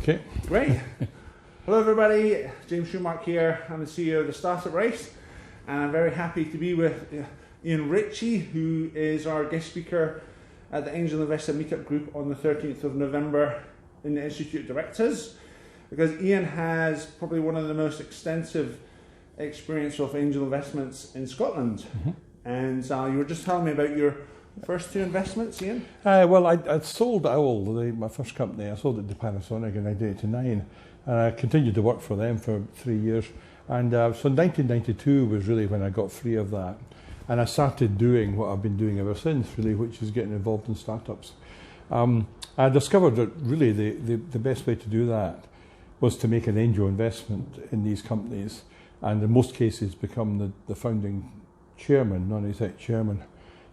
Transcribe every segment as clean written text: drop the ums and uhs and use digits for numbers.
Okay. Great. Hello everybody, James Schumacher here. I'm the CEO of the Startup Race, and I'm very happy to be with Ian Ritchie, who is our guest speaker at the Angel Investor Meetup group on the 13th of November in the Institute of Directors, because Ian has probably one of the most extensive experience of angel investments in Scotland. And you were just telling me about your first two investments, Ian? Well, I'd sold Owl, my first company. I sold it to Panasonic in 1989, and I continued to work for them for 3 years. And so 1992 was really when I got free of that. And I started doing what I've been doing ever since, really, which is getting involved in startups. I discovered that really the best way to do that was to make an angel investment in these companies, and in most cases become the founding chairman, non-exec chairman.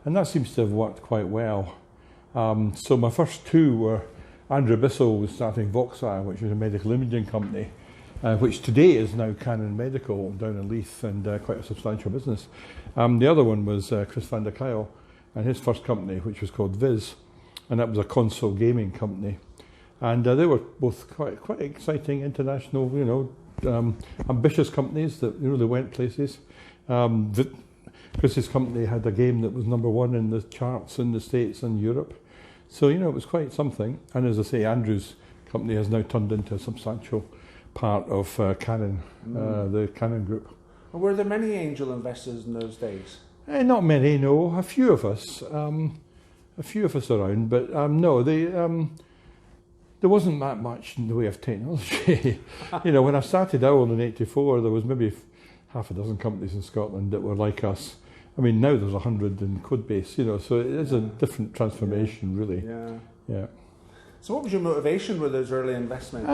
And that seems to have worked quite well. So my first two were Andrew Bissell was starting Voxire, which is a medical imaging company, which today is now Canon Medical down in Leith, and quite a substantial business. The other one was Chris van der Kuyl and his first company, which was called Viz, and that was a console gaming company. And they were both quite exciting international, ambitious companies that really went places. Chris's company had a game that was #1 in the charts in the States and Europe. So, it was quite something. And as I say, Andrew's company has now turned into a substantial part of Canon, the Canon group. Were there many angel investors in those days? Not many, no. A few of us around, but no, there wasn't that much in the way of technology. When I started Owl in '84, there was maybe half a dozen companies in Scotland that were like us. I mean, now there's 100 in Codebase, so it is a different transformation, really. Yeah. So what was your motivation with those early investments?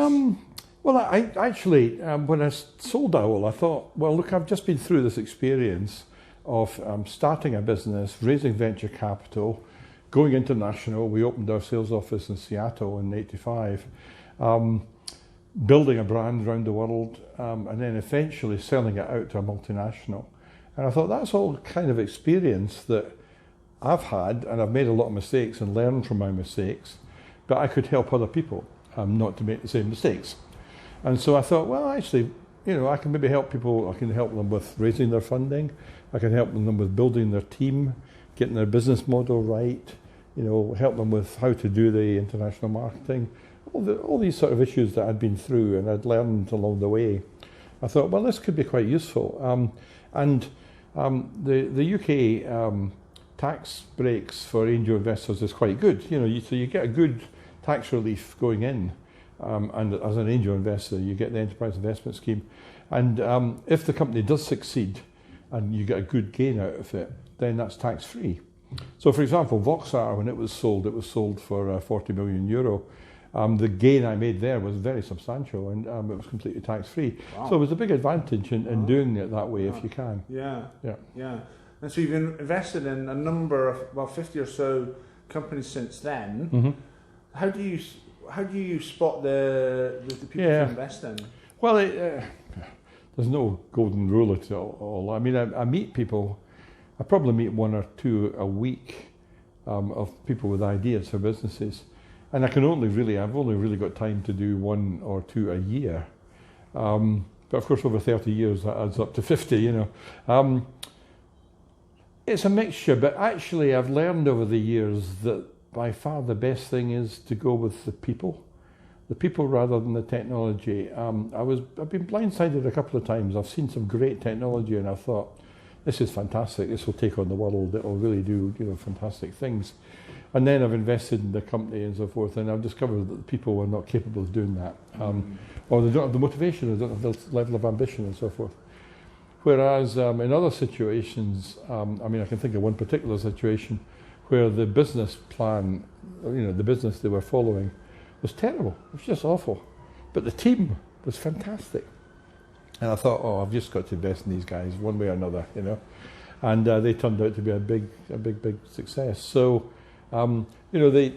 Well, I actually, when I sold Owl, I thought, well, look, I've just been through this experience of starting a business, raising venture capital, going international. We opened our sales office in Seattle in '85. Building a brand around the world, and then eventually selling it out to a multinational. And I thought that's all kind of experience that I've had, and I've made a lot of mistakes and learned from my mistakes, but I could help other people not to make the same mistakes. And so I thought, well, actually, I can maybe help people. I can help them with raising their funding. I can help them with building their team, getting their business model right, help them with how to do the international marketing. All these sort of issues that I'd been through and I'd learned along the way. I thought, well, this could be quite useful. The UK tax breaks for angel investors is quite good. So you get a good tax relief going in, and as an angel investor, you get the enterprise investment scheme. And if the company does succeed and you get a good gain out of it, then that's tax free. So, for example, Voxire, when it was sold for 40 million euro. The gain I made there was very substantial, and it was completely tax-free. Wow. So it was a big advantage in doing it that way if you can. Yeah. And so you've invested in a number of, 50 or so companies since then. Mm-hmm. How do you spot the people to invest in? Well, there's no golden rule at all. I mean, I meet people. I probably meet one or two a week of people with ideas for businesses. And I've only really got time to do one or two a year. But of course, over 30 years, that adds up to 50, It's a mixture, but actually I've learned over the years that by far the best thing is to go with the people rather than the technology. I've been blindsided a couple of times. I've seen some great technology and I thought, this is fantastic, this will take on the world, it will really do, fantastic things. And then I've invested in the company and so forth, and I've discovered that the people are not capable of doing that. Or they don't have the motivation, they don't have the level of ambition and so forth. Whereas in other situations, I can think of one particular situation where the business plan, the business they were following was terrible. It was just awful. But the team was fantastic. And I thought, I've just got to invest in these guys one way or another, And they turned out to be a big success. So, the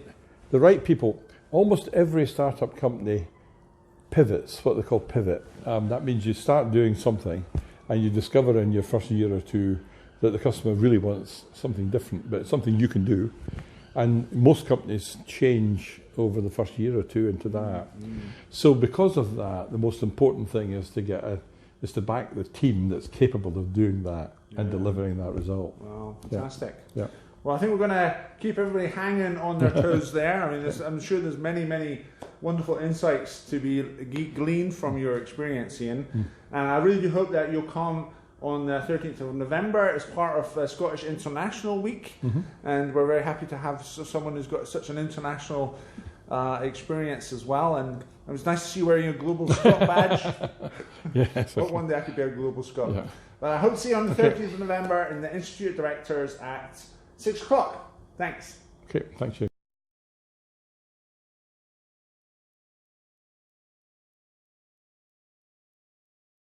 right people, almost every startup company pivots, what they call pivot. That means you start doing something and you discover in your first year or two that the customer really wants something different, but something you can do. And most companies change over the first year or two into that. So because of that, the most important thing is to back the team that's capable of doing that and delivering that result. Wow, fantastic. Yeah. Well, I think we're going to keep everybody hanging on their toes there. I mean, I'm sure there's many wonderful insights to be gleaned from your experience, Ian. And I really do hope that you'll come on the 13th of November as part of Scottish International Week. And we're very happy to have someone who's got such an international experience as well. And it was nice to see you wearing a Global Scot badge. Yes. But one day I could be a Global Scot. Yeah. But I hope to see you on the 13th of November in the Institute of Directors at 6 o'clock. Thanks. Okay, thank you.